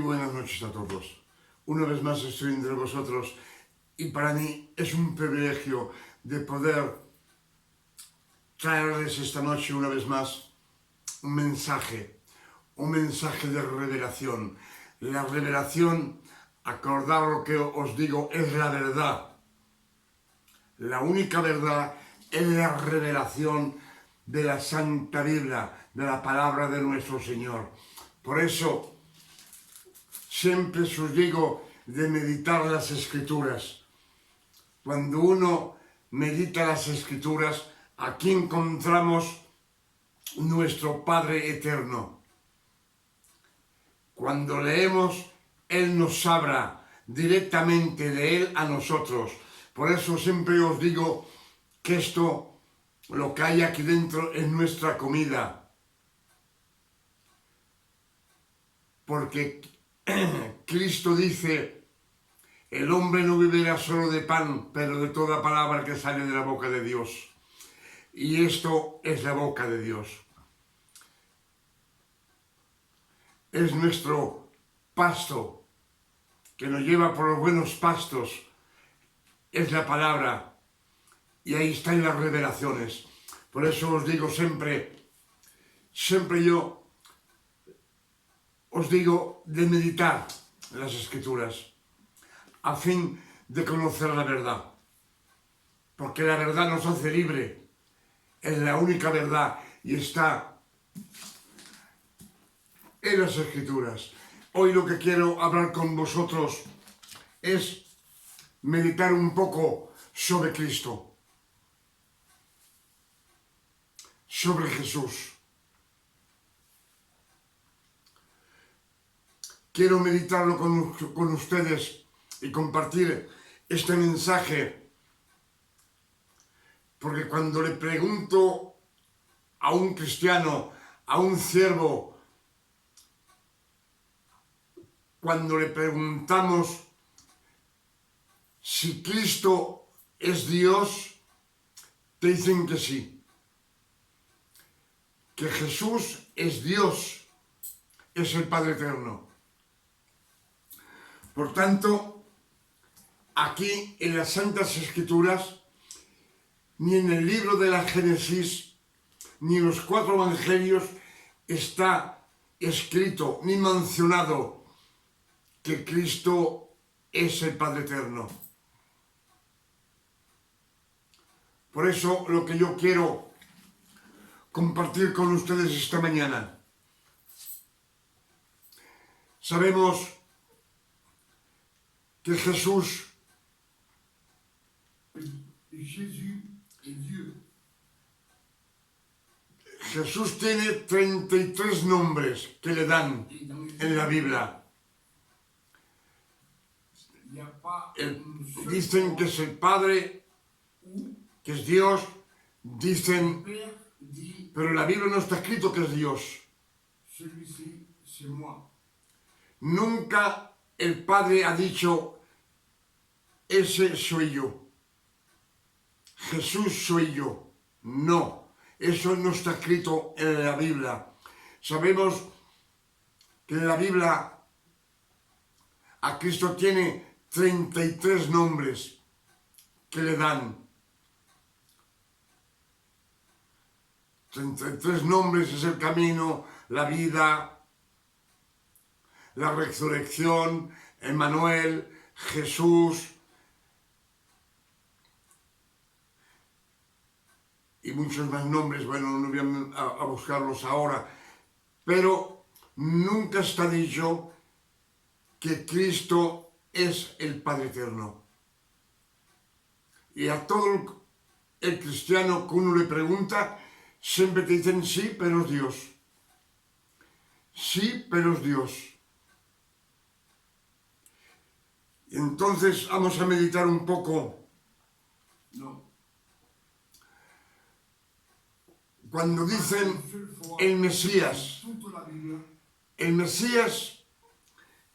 buenas noches a todos. Una vez más estoy entre vosotros y para mí es un privilegio de poder traerles esta noche una vez más un mensaje de revelación. La revelación, acordad lo que os digo, es la verdad. La única verdad es la revelación de la Santa Biblia, de la palabra de nuestro Señor. Por eso, siempre os digo de meditar las Escrituras. Cuando uno medita las Escrituras, aquí encontramos nuestro Padre Eterno. Cuando leemos, Él nos habla directamente de Él a nosotros. Por eso siempre os digo que esto, lo que hay aquí dentro, es nuestra comida. Porque Cristo dice, el hombre no vivirá solo de pan, pero de toda palabra que sale de la boca de Dios. Y esto es la boca de Dios. Es nuestro pasto que nos lleva por los buenos pastos. Es la palabra. Y ahí están las revelaciones. Por eso os digo siempre yo os digo de meditar las Escrituras a fin de conocer la verdad. Porque la verdad nos hace libre. Es la única verdad y está en las Escrituras. Hoy lo que quiero hablar con vosotros es meditar un poco sobre Cristo, sobre Jesús. Quiero meditarlo con ustedes y compartir este mensaje, porque cuando le pregunto a un cristiano, a un siervo, cuando le preguntamos si Cristo es Dios, te dicen que sí, que Jesús es Dios, es el Padre Eterno. Por tanto, aquí en las Santas Escrituras, ni en el libro de la Génesis, ni en los 4 Evangelios está escrito ni mencionado que Cristo es el Padre Eterno. Por eso lo que yo quiero compartir con ustedes esta mañana. Sabemos que Jesús tiene 33 nombres que le dan en la Biblia. Dicen que es el Padre, que es Dios, dicen, pero en la Biblia no está escrito que es Dios. Nunca el Padre ha dicho, ese soy yo, Jesús soy yo. No, eso no está escrito en la Biblia. Sabemos que en la Biblia a Cristo tiene 33 nombres que le dan. 33 nombres es el camino, la vida, la resurrección, Emmanuel, Jesús y muchos más nombres. Bueno, no voy a buscarlos ahora, pero nunca está dicho que Cristo es el Padre Eterno. Y a todo el cristiano que uno le pregunta, siempre te dicen sí, pero es Dios. Sí, pero es Dios. Y entonces vamos a meditar un poco. Cuando dicen el Mesías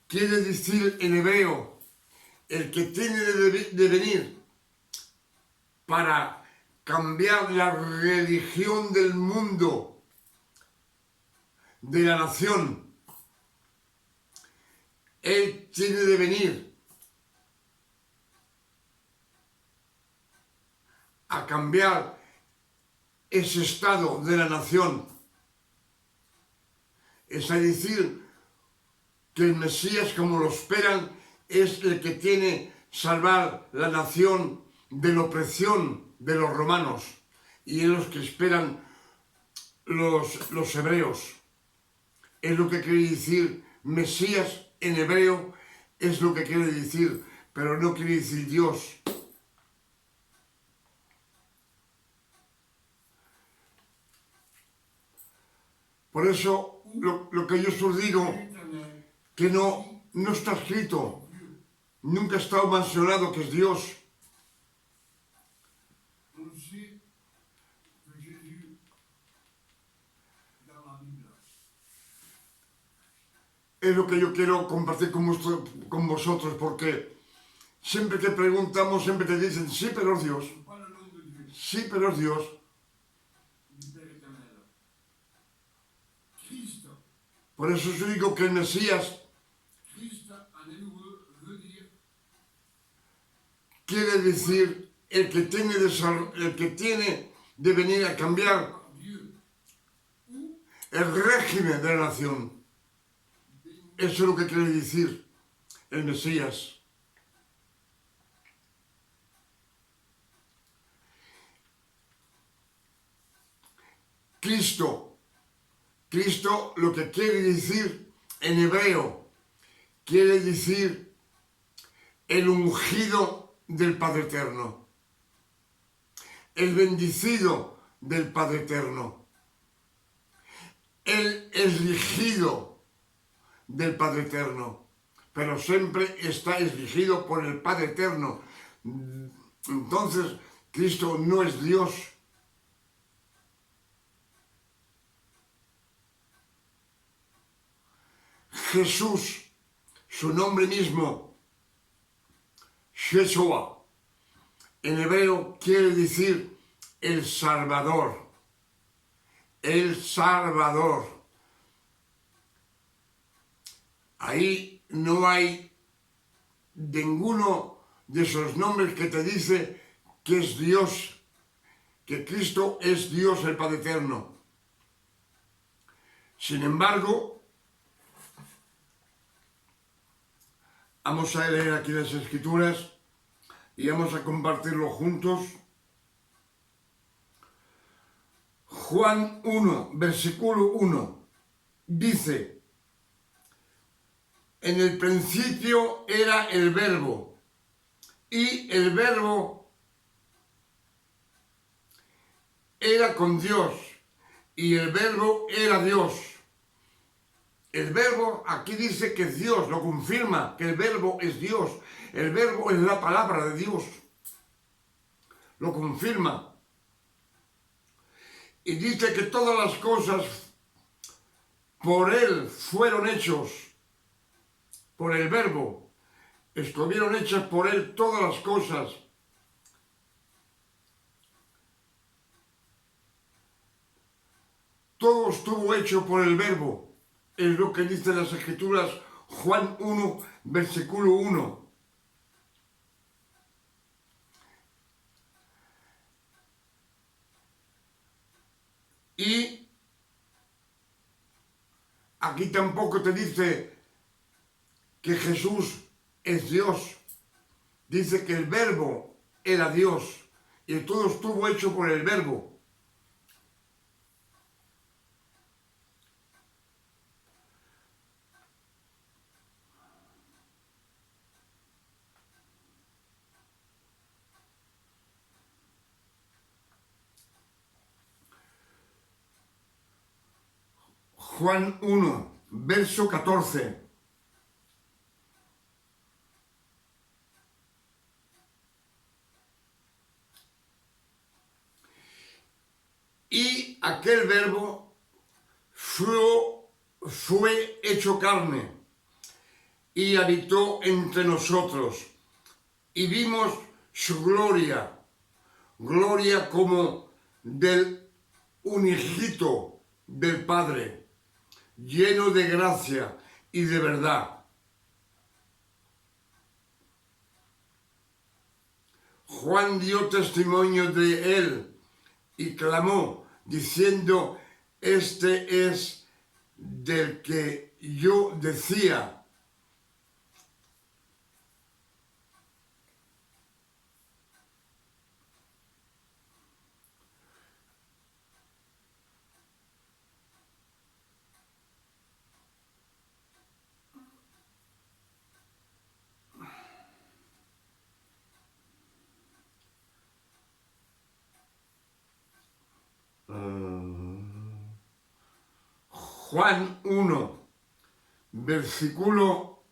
quiere decir en hebreo el que tiene de venir para cambiar la religión del mundo, de la nación. Él tiene de venir a cambiar ese estado de la nación. Es decir, que el Mesías, como lo esperan, es el que tiene salvar la nación de la opresión de los romanos, y es los que esperan los hebreos. Es lo que quiere decir Mesías en hebreo, es lo que quiere decir, pero no quiere decir Dios. Por eso lo que yo os digo, que no está escrito, nunca ha estado mencionado que es Dios. Es lo que yo quiero compartir con vosotros, porque siempre que preguntamos, siempre te dicen, sí, pero es Dios. Sí, pero es Dios. Por eso yo digo que el Mesías quiere decir el que tiene de venir a cambiar el régimen de la nación. Eso es lo que quiere decir el Mesías. Cristo lo que quiere decir en hebreo, quiere decir el ungido del Padre Eterno, el bendecido del Padre Eterno, el elegido del Padre Eterno, pero siempre está elegido por el Padre Eterno. Entonces, Cristo no es Dios. Jesús, su nombre mismo, Yeshua, en hebreo quiere decir el Salvador. El Salvador. Ahí no hay ninguno de esos nombres que te dice que es Dios, que Cristo es Dios el Padre Eterno. Sin embargo, vamos a leer aquí las Escrituras y vamos a compartirlo juntos. Juan 1, versículo 1, dice: en el principio era el Verbo, y el Verbo era con Dios, y el Verbo era Dios. El Verbo aquí dice que es Dios, lo confirma, que el Verbo es Dios. El Verbo es la palabra de Dios. Lo confirma. Y dice que todas las cosas por Él fueron hechos, por el Verbo. Estuvieron hechas por Él todas las cosas. Todo estuvo hecho por el Verbo. Es lo que dicen las Escrituras, Juan 1, versículo 1. Y aquí tampoco te dice que Jesús es Dios. Dice que el Verbo era Dios y todo estuvo hecho por el Verbo. Juan 1, verso 14. Y aquel Verbo fue hecho carne y habitó entre nosotros, y vimos su gloria, gloria como del unigénito del Padre, lleno de gracia y de verdad. Juan dio testimonio de él y clamó, diciendo, este es del que yo decía. Juan 1, versículo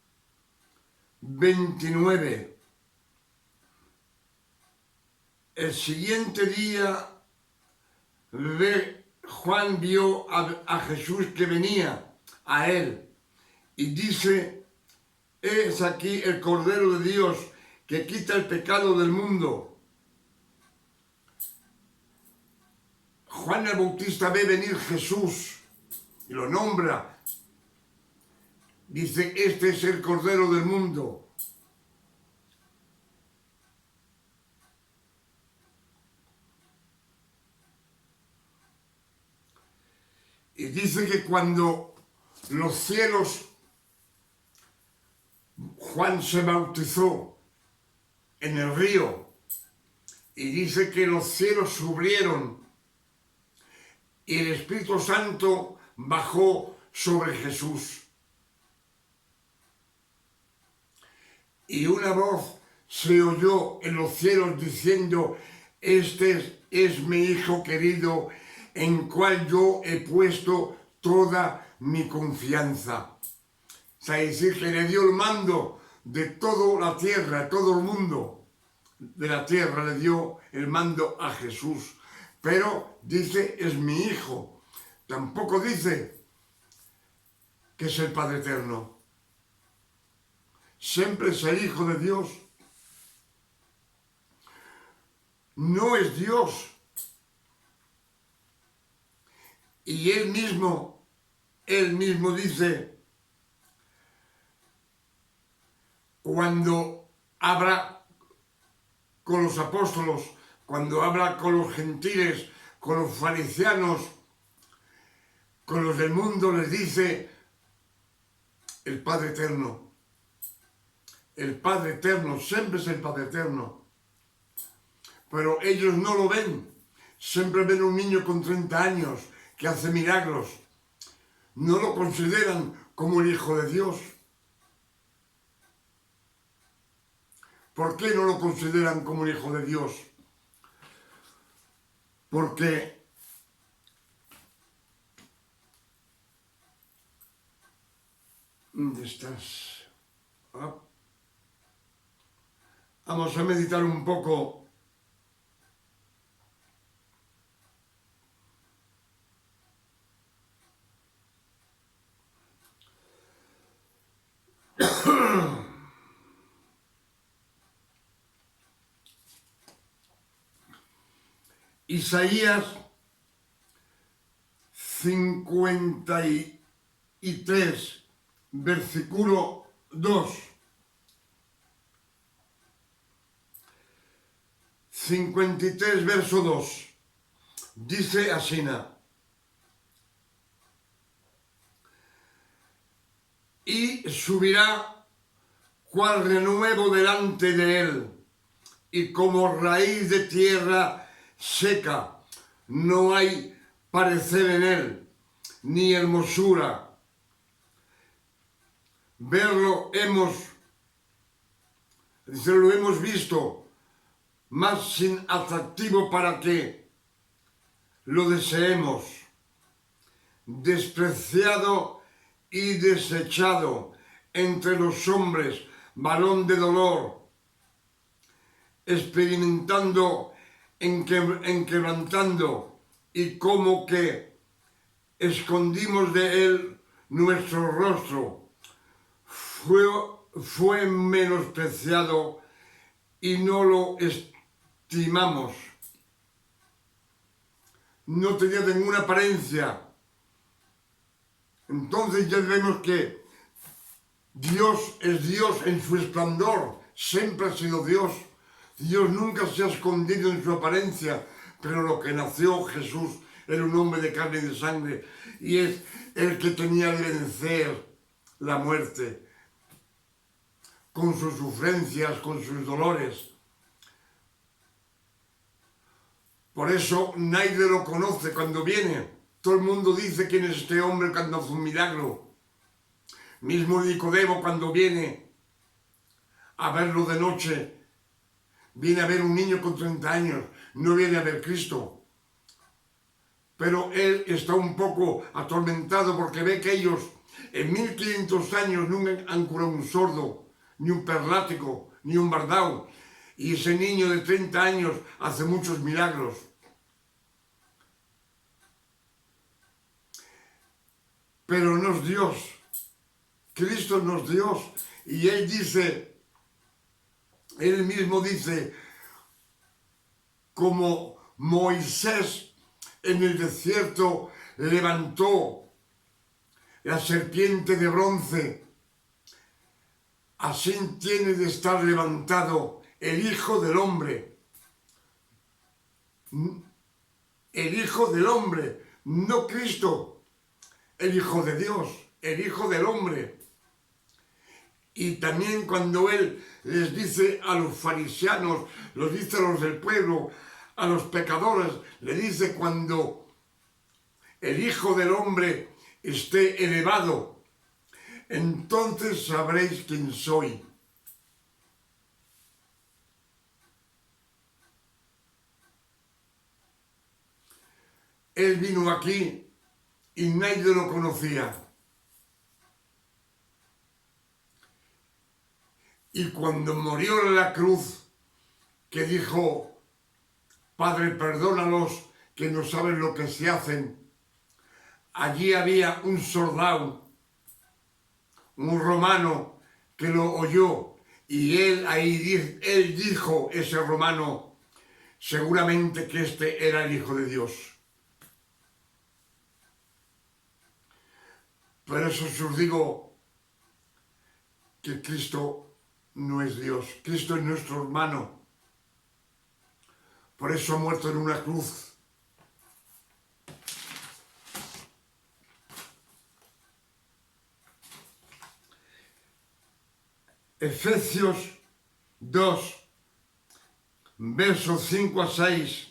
29. El siguiente día Juan vio a Jesús que venía a él y dice, es aquí el Cordero de Dios que quita el pecado del mundo. Juan el Bautista ve venir Jesús y lo nombra. Dice, este es el Cordero del mundo. Y dice que cuando los cielos, Juan se bautizó en el río, y dice que los cielos se abrieron y el Espíritu Santo bajó sobre Jesús. Y una voz se oyó en los cielos diciendo, este es mi Hijo querido, en cual yo he puesto toda mi confianza. O sea, es decir, que le dio el mando de toda la tierra, todo el mundo de la tierra le dio el mando a Jesús. Pero dice, es mi Hijo. Tampoco dice que es el Padre Eterno. Siempre es el Hijo de Dios. No es Dios. Y él mismo dice, cuando habla con los apóstolos, cuando habla con los gentiles, con los fariseanos, con los del mundo, les dice el Padre Eterno. El Padre Eterno, siempre es el Padre Eterno. Pero ellos no lo ven. Siempre ven un niño con 30 años que hace milagros. No lo consideran como el Hijo de Dios. ¿Por qué no lo consideran como el Hijo de Dios? Porque ¿dónde estás? Vamos a meditar un poco. Isaías 53, versículo 2. 53, verso 2. Dice así: y subirá cual renuevo delante de él, y como raíz de tierra seca, no hay parecer en él, ni hermosura. Verlo lo hemos visto, más sin atractivo para que lo deseemos, despreciado y desechado entre los hombres, varón de dolor, experimentando, quebrantando, y como que escondimos de él nuestro rostro. Fue menospreciado y no lo estimamos. No tenía ninguna apariencia. Entonces ya vemos que Dios es Dios en su esplendor, siempre ha sido Dios. Dios nunca se ha escondido en su apariencia, pero lo que nació Jesús era un hombre de carne y de sangre, y es el que tenía que vencer la muerte con sus sufrencias, con sus dolores. Por eso nadie lo conoce cuando viene. Todo el mundo dice quién es este hombre cuando hace un milagro. Mismo Nicodemo cuando viene a verlo de noche, viene a ver un niño con 30 años, no viene a ver Cristo. Pero él está un poco atormentado porque ve que ellos en 1500 años nunca han curado un sordo, ni un perlático, ni un bardao. Y ese niño de 30 años hace muchos milagros. Pero no es Dios. Cristo no es Dios. Y él dice, él mismo dice, como Moisés en el desierto levantó la serpiente de bronce, así tiene de estar levantado el Hijo del Hombre. El Hijo del Hombre, no Cristo, el Hijo de Dios, el Hijo del Hombre. Y también cuando Él les dice a los fariseanos, los dice a los del pueblo, a los pecadores, le dice cuando el Hijo del Hombre esté elevado, entonces sabréis quién soy. Él vino aquí y nadie lo conocía. Y cuando murió en la cruz, que dijo, Padre, perdónalos que no saben lo que se hacen, allí había un soldado, un romano, que lo oyó, y él dijo, ese romano, seguramente que este era el Hijo de Dios. Por eso os digo que Cristo no es Dios, Cristo es nuestro hermano. Por eso ha muerto en una cruz. Efesios 2, versos 5 a 6,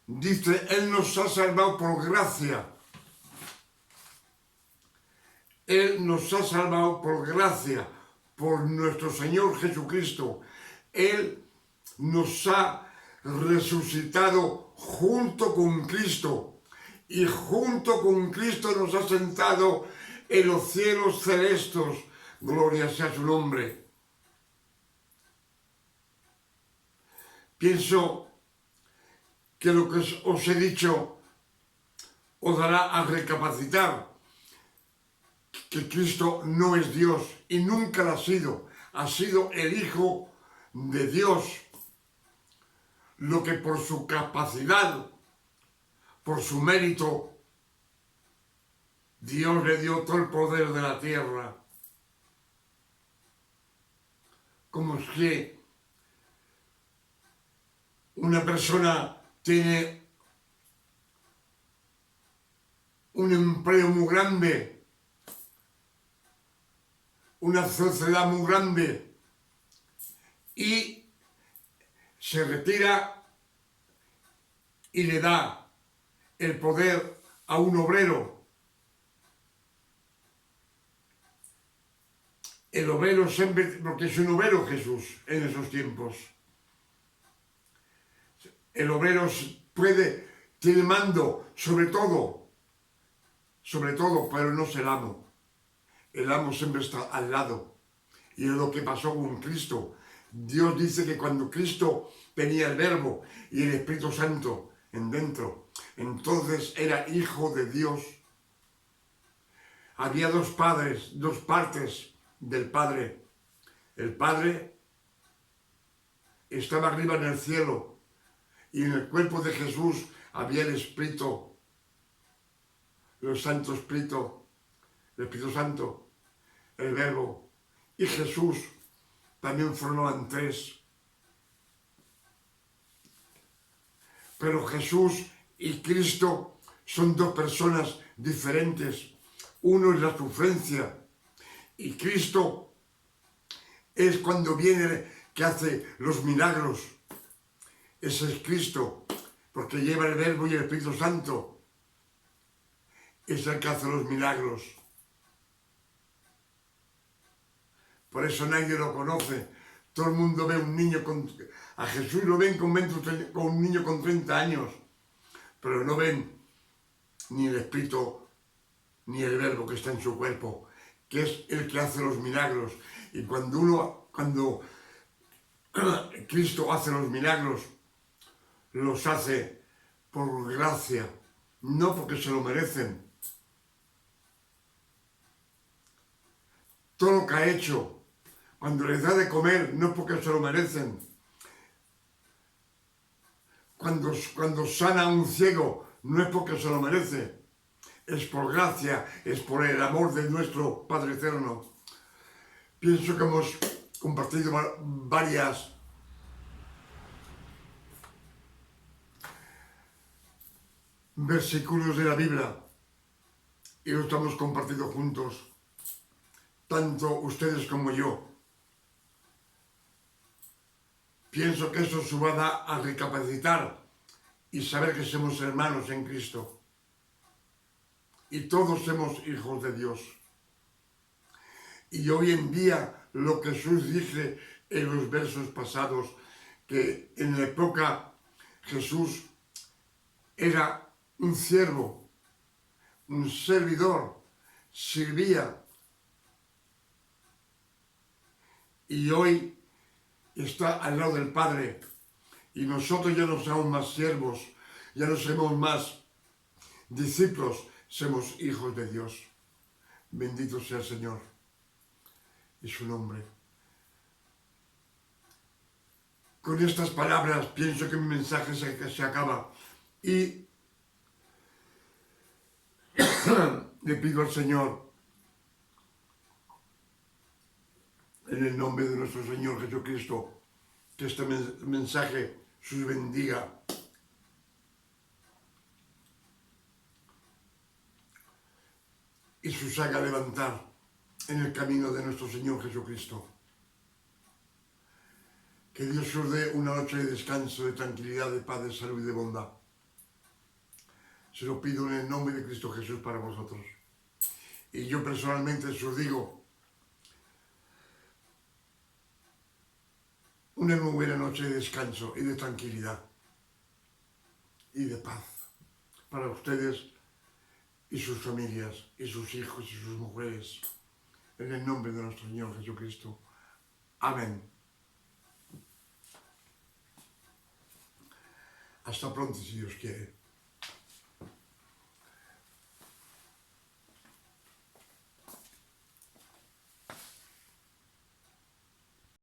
dice, Él nos ha salvado por gracia. Él nos ha salvado por gracia, por nuestro Señor Jesucristo. Él nos ha resucitado junto con Cristo y junto con Cristo nos ha sentado en los cielos celestes. Gloria sea su nombre. Pienso que lo que os he dicho os dará a recapacitar que Cristo no es Dios y nunca lo ha sido el Hijo de Dios, lo que por su capacidad, por su mérito, Dios le dio todo el poder de la tierra. Como es que una persona tiene un empleo muy grande, una sociedad muy grande, y se retira y le da el poder a un obrero. El obrero siempre, porque es un obrero Jesús en esos tiempos. El obrero tiene mando sobre todo, pero no es el amo. El amo siempre está al lado. Y es lo que pasó con Cristo. Dios dice que cuando Cristo tenía el Verbo y el Espíritu Santo en dentro, entonces era Hijo de Dios. Había dos partes del Padre. El Padre estaba arriba en el cielo y en el cuerpo de Jesús había el Espíritu, el Santo Espíritu, el Espíritu Santo, el Verbo y Jesús. También formaban tres. Pero Jesús y Cristo son dos personas diferentes. Uno es la sufrencia y Cristo es cuando viene que hace los milagros. Ese es Cristo, porque lleva el Verbo y el Espíritu Santo. Es el que hace los milagros. Por eso nadie lo conoce. Todo el mundo ve un niño a Jesús lo ven con un niño con 30 años, pero no ven ni el Espíritu ni el Verbo que está en su cuerpo, que es el que hace los milagros. Y cuando Cristo hace los milagros, los hace por gracia, no porque se lo merecen. Todo lo que ha hecho, cuando les da de comer, no es porque se lo merecen. Cuando sana a un ciego, no es porque se lo merece. Es por gracia, es por el amor de nuestro Padre Eterno. Pienso que hemos compartido varias versículos de la Biblia y lo estamos compartiendo juntos, tanto ustedes como yo. Pienso que eso nos va a recapacitar y saber que somos hermanos en Cristo. Y todos somos hijos de Dios. Y hoy en día lo que Jesús dice en los versos pasados, que en la época Jesús era un siervo, un servidor, servía. Y hoy está al lado del Padre. Y nosotros ya no somos más siervos, ya no somos más discípulos, somos hijos de Dios. Bendito sea el Señor y su nombre. Con estas palabras pienso que mi mensaje se acaba y le pido al Señor, en el nombre de nuestro Señor Jesucristo, que este mensaje sus bendiga. Y sus haga levantar en el camino de nuestro Señor Jesucristo. Que Dios os dé una noche de descanso, de tranquilidad, de paz, de salud y de bondad. Se lo pido en el nombre de Cristo Jesús para vosotros. Y yo personalmente os digo, una muy buena noche de descanso y de tranquilidad y de paz para ustedes y sus familias y sus hijos y sus mujeres. En el nombre de nuestro Señor Jesucristo. Amén. Hasta pronto, si Dios quiere.